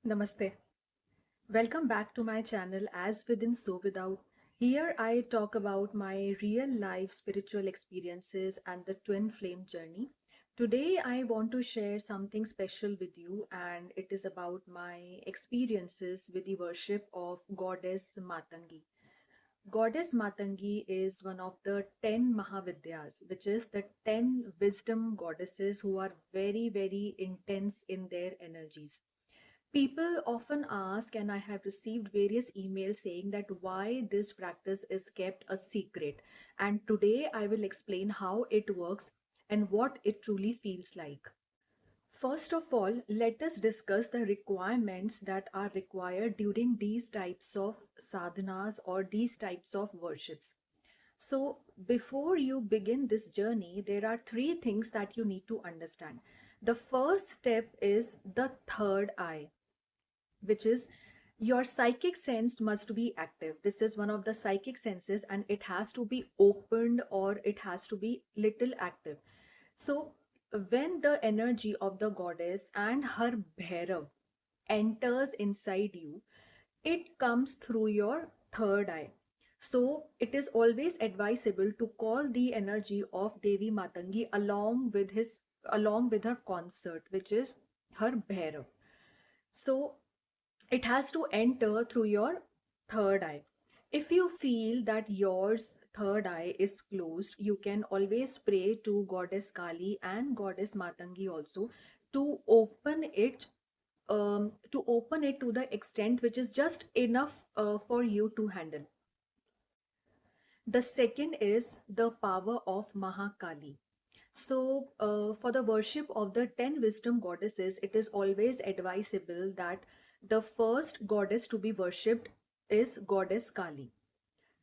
Namaste. Welcome back to my channel As Within So Without. Here I talk about my real life spiritual experiences and the twin flame journey. Today I want to share something special with you, and it is about my experiences with the worship of Goddess Matangi. Goddess Matangi is one of the 10 Mahavidyas, which is the 10 wisdom goddesses who are very, very intense in their energies. People often ask, and I have received various emails saying that why this practice is kept a secret. And today I will explain how it works and what it truly feels like. First of all, let us discuss the requirements that are required during these types of sadhanas or these types of worships. So, before you begin this journey, there are three things that you need to understand. The first step is the third eye, which is your psychic sense must be active. This is one of the psychic senses and it has to be opened or it has to be little active. So when the energy of the goddess and her Bhairav enters inside you, it comes through your third eye. So it is always advisable to call the energy of Devi Matangi along with her consort, which is her Bhairav. So it has to enter through your third eye. If you feel that yours third eye is closed, you can always pray to Goddess Kali and Goddess Matangi also to open it to the extent which is just enough for you to handle. The second is the power of Mahakali. So, for the worship of the 10 wisdom goddesses, it is always advisable that the first goddess to be worshipped is Goddess Kali.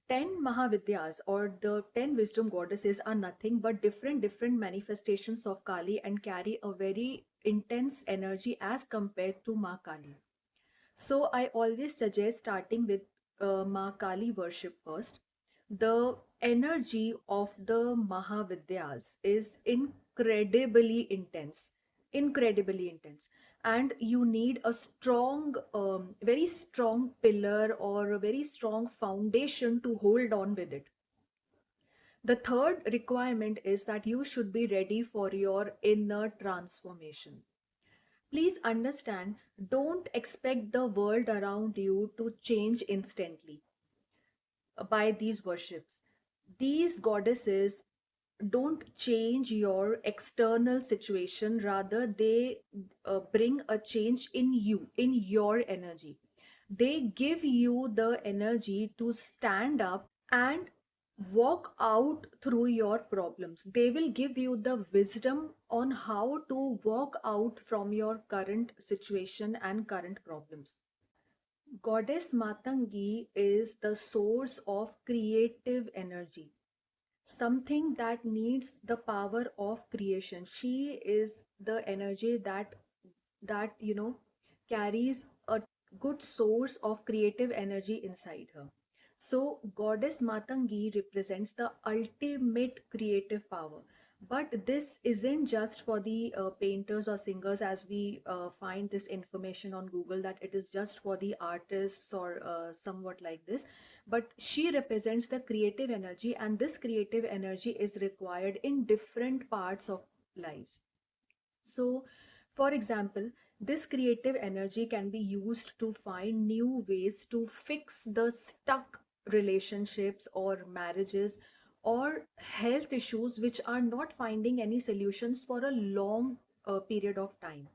10 Mahavidyas or the 10 wisdom goddesses are nothing but different manifestations of Kali and carry a very intense energy as compared to Ma Kali. So I always suggest starting with Ma Kali worship first. The energy of the Mahavidyas is incredibly intense, and you need a strong, very strong pillar or a very strong foundation to hold on with it. The third requirement is that you should be ready for your inner transformation. Please understand, don't expect the world around you to change instantly by these worships. These goddesses don't change your external situation, rather, they bring a change in you, in your energy. They give you the energy to stand up and walk out through your problems. They will give you the wisdom on how to walk out from your current situation and current problems. Goddess Matangi is the source of creative energy, something that needs the power of creation. She is the energy that carries a good source of creative energy inside her. So Goddess Matangi represents the ultimate creative power. But this isn't just for the painters or singers, as we find this information on Google, that it is just for the artists or somewhat like this. But she represents the creative energy, and this creative energy is required in different parts of lives. So, for example, this creative energy can be used to find new ways to fix the stuck relationships or marriages or health issues which are not finding any solutions for a long period of time.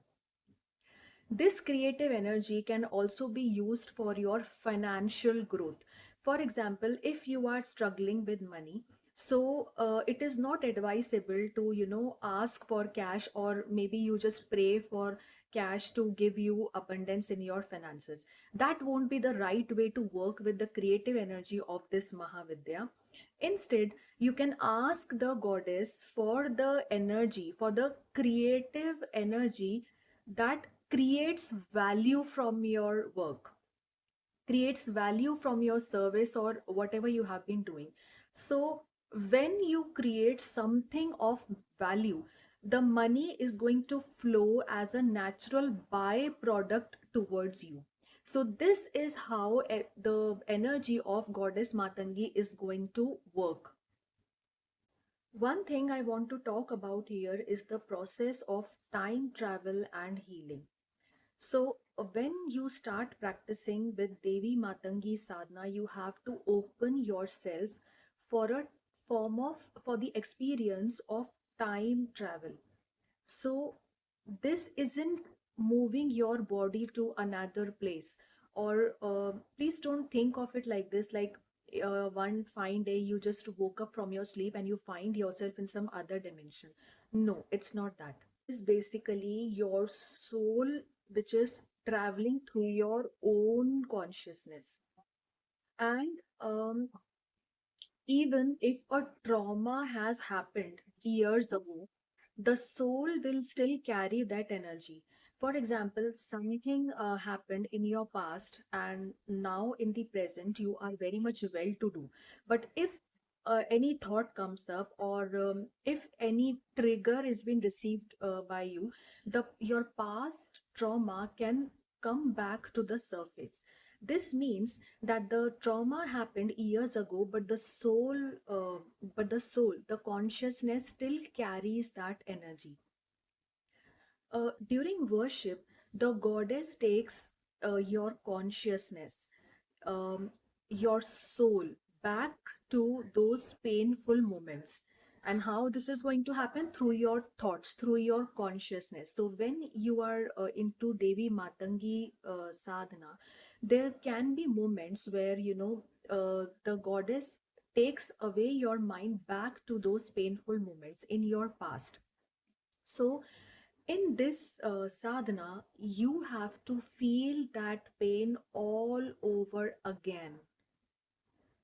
This creative energy can also be used for your financial growth. For example, if you are struggling with money, so it is not advisable to ask for cash, or maybe you just pray for cash to give you abundance in your finances. That won't be the right way to work with the creative energy of this Mahavidya. Instead, you can ask the goddess for the energy, for the creative energy that creates value from your work, creates value from your service or whatever you have been doing. So when you create something of value, The money is going to flow as a natural byproduct towards you. So this is how the energy of Goddess Matangi is going to work. One thing I want to talk about here is the process of time travel and healing. So, when you start practicing with Devi Matangi sadhana, you have to open yourself for a for the experience of time travel. So, this isn't moving your body to another place, or please don't think of it like this, like one fine day you just woke up from your sleep and you find yourself in some other dimension. No, it's not that. Is basically your soul which is traveling through your own consciousness. And even if a trauma has happened years ago, the soul will still carry that energy. For example, something happened in your past, and now in the present, you are very much well to do. But if any thought comes up, or if any trigger is being received by you, your past trauma can come back to the surface. This means that the trauma happened years ago, but the consciousness still carries that energy. During worship, the goddess takes your consciousness, um, your soul back to those painful moments. And how this is going to happen? Through your thoughts, through your consciousness. So when you are into Devi Matangi sadhana, there can be moments where, the goddess takes away your mind back to those painful moments in your past. So in this sadhana, you have to feel that pain all over again.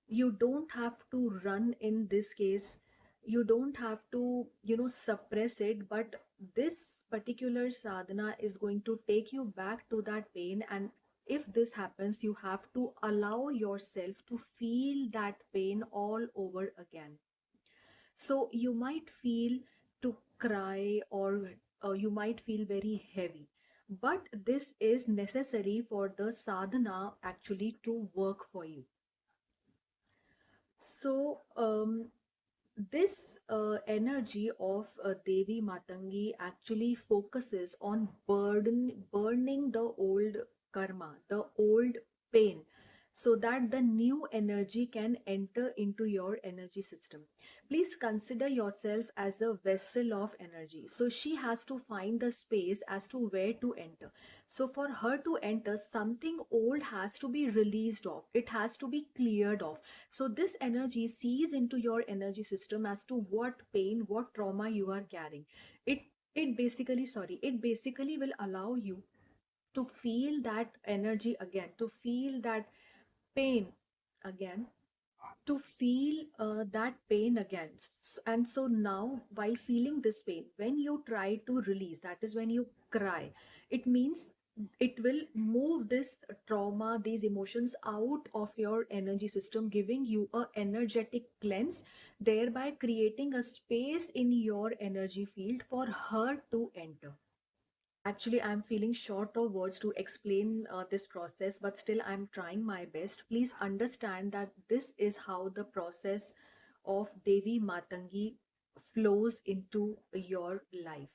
You don't have to run in this case. You don't have to, suppress it, but this particular sadhana is going to take you back to that pain. And if this happens, you have to allow yourself to feel that pain all over again. So you might feel to cry, or you might feel very heavy, but this is necessary for the sadhana actually to work for you. So this energy of Devi Matangi actually focuses on burning the old karma, the old pain, so that the new energy can enter into your energy system. Please consider yourself as a vessel of energy. So she has to find the space as to where to enter. So for her to enter, something old has to be released off. It has to be cleared off. So this energy sees into your energy system as to what pain, what trauma you are carrying. It basically will allow you to feel that energy again, to feel that pain again, to feel that pain again. And so now, while feeling this pain, when you try to release, that is when you cry, it means it will move this trauma, these emotions out of your energy system, giving you a energetic cleanse, thereby creating a space in your energy field for her to enter. Actually, I'm feeling short of words to explain this process, but still I'm trying my best. Please understand that this is how the process of Devi Matangi flows into your life.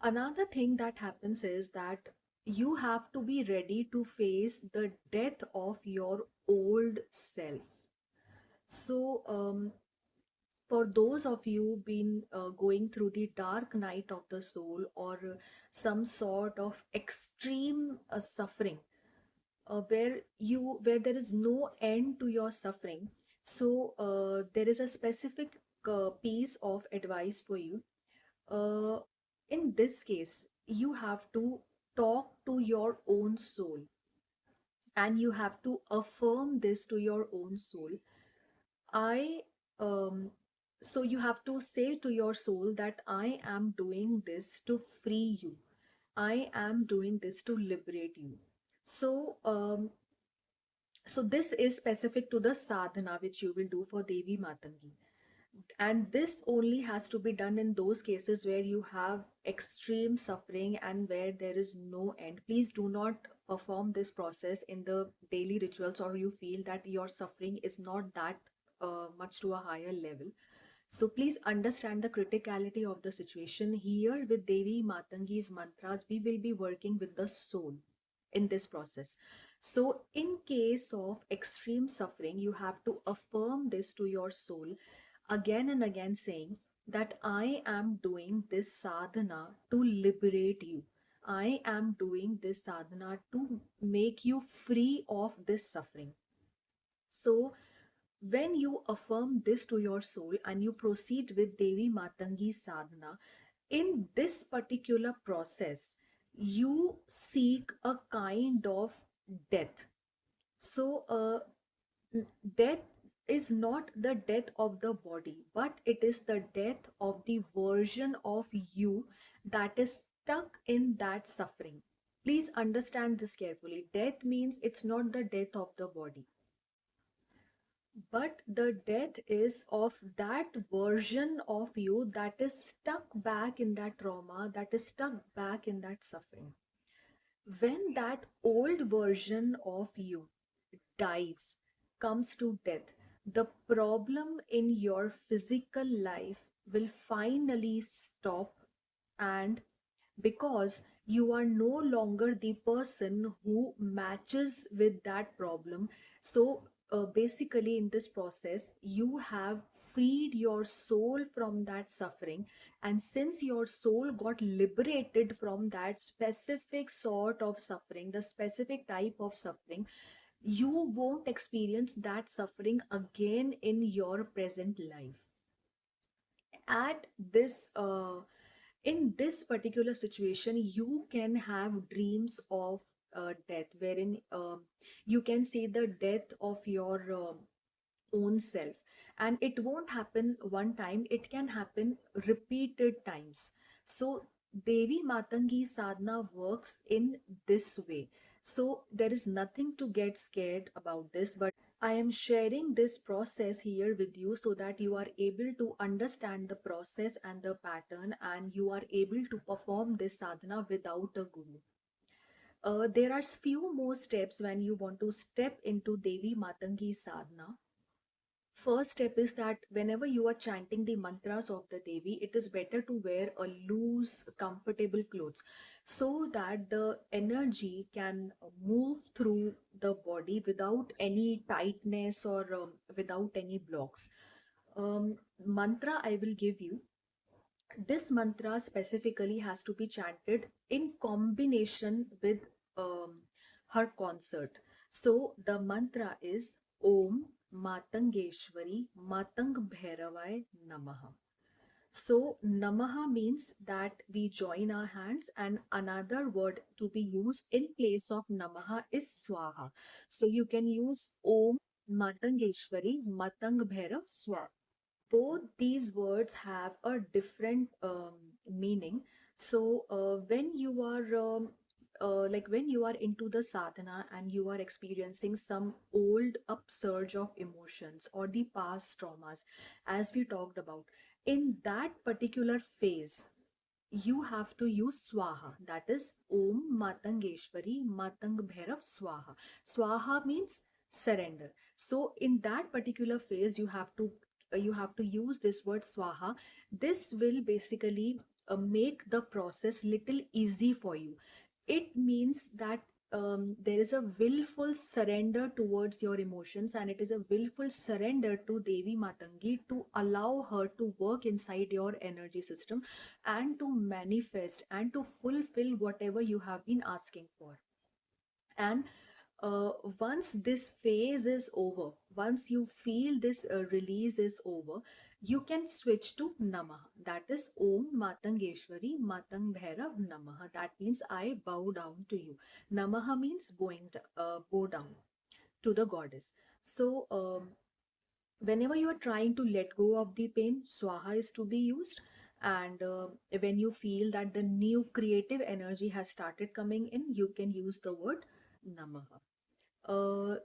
Another thing that happens is that you have to be ready to face the death of your old self. So, for those of you been going through the dark night of the soul, or some sort of extreme suffering, where there is no end to your suffering, so there is a specific piece of advice for you. uh, in this case, you have to talk to your own soul, and you have to affirm this to your own soul. I So you have to say to your soul that I am doing this to free you. I am doing this to liberate you. So so this is specific to the sadhana which you will do for Devi Matangi. And this only has to be done in those cases where you have extreme suffering and where there is no end. Please do not perform this process in the daily rituals, or you feel that your suffering is not that much to a higher level. So please understand the criticality of the situation. Here with Devi Matangi's mantras, we will be working with the soul in this process. So in case of extreme suffering, you have to affirm this to your soul again and again, saying that I am doing this sadhana to liberate you. I am doing this sadhana to make you free of this suffering. So when you affirm this to your soul and you proceed with Devi Matangi sadhana, in this particular process, you seek a kind of death. So, death is not the death of the body, but it is the death of the version of you that is stuck in that suffering. Please understand this carefully. Death means it's not the death of the body, but the death is of that version of you that is stuck back in that trauma, that is stuck back in that suffering. When that old version of you dies, comes to death, the problem in your physical life will finally stop, and because you are no longer the person who matches with that problem. So basically in this process you have freed your soul from that suffering, and since your soul got liberated from that specific sort of suffering, the specific type of suffering, you won't experience that suffering again in your present life. At this In this particular situation, you can have dreams of death, wherein you can see the death of your own self, and it won't happen one time, it can happen repeated times. So Devi Matangi sadhana works in this way. So there is nothing to get scared about this, but I am sharing this process here with you so that you are able to understand the process and the pattern, and you are able to perform this sadhana without a guru. There are few more steps when you want to step into Devi Matangi sadhana. First step is that whenever you are chanting the mantras of the Devi, it is better to wear a loose, comfortable clothes so that the energy can move through the body without any tightness or without any blocks. Mantra I will give you. This mantra specifically has to be chanted in combination with her concert. So the mantra is Om Matangeshwari Matang Bhairavai Namaha. So Namaha means that we join our hands, and another word to be used in place of Namaha is Swaha. So you can use Om Matangeshwari Matang Bhairav Swaha. Both these words have a different meaning. So when you are when you are into the sadhana and you are experiencing some old upsurge of emotions or the past traumas, as we talked about, in that particular phase you have to use Swaha, that is Om Matangeshwari Matang Bhairav Swaha. Swaha means surrender. So in that particular phase you have to use this word Swaha. This will basically make the process little easy for you. It means that there is a willful surrender towards your emotions, and it is a willful surrender to Devi Matangi to allow her to work inside your energy system and to manifest and to fulfill whatever you have been asking for. And once this phase is over, once you feel this release is over, you can switch to Namaha. That is Om Matangeshwari Matang Bhairav Namaha. That means I bow down to you. Namaha means bow down to the goddess. So whenever you are trying to let go of the pain, Swaha is to be used. And when you feel that the new creative energy has started coming in, you can use the word Namaha.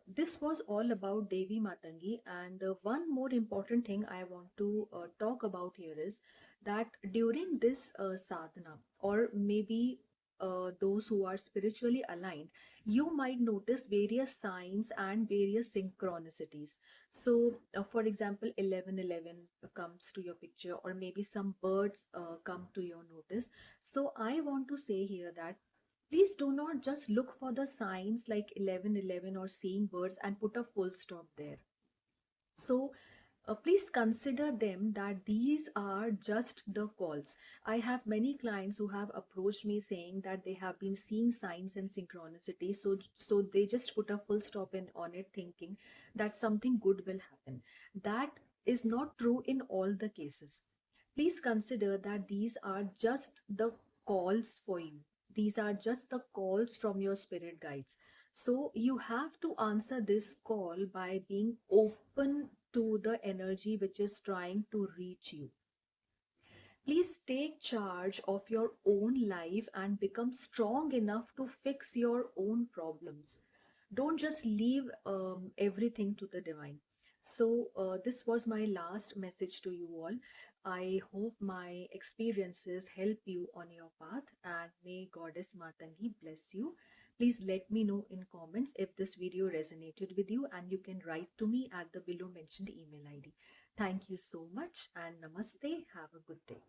This was all about Devi Matangi, and one more important thing I want to talk about here is that during this sadhana, or maybe those who are spiritually aligned, you might notice various signs and various synchronicities. So, for example, 1111 comes to your picture, or maybe some birds come to your notice. So, I want to say here that please do not just look for the signs like 1111 or seeing birds and put a full stop there. So please consider them that these are just the calls. I have many clients who have approached me saying that they have been seeing signs and synchronicity. So they just put a full stop on it, thinking that something good will happen. That is not true in all the cases. Please consider that these are just the calls for you. These are just the calls from your spirit guides. So you have to answer this call by being open to the energy which is trying to reach you. Please take charge of your own life and become strong enough to fix your own problems. Don't just leave everything to the divine. So, this was my last message to you all. I hope my experiences help you on your path, and may Goddess Matangi bless you. Please let me know in comments if this video resonated with you, and you can write to me at the below mentioned email ID. Thank you so much, and namaste. Have a good day.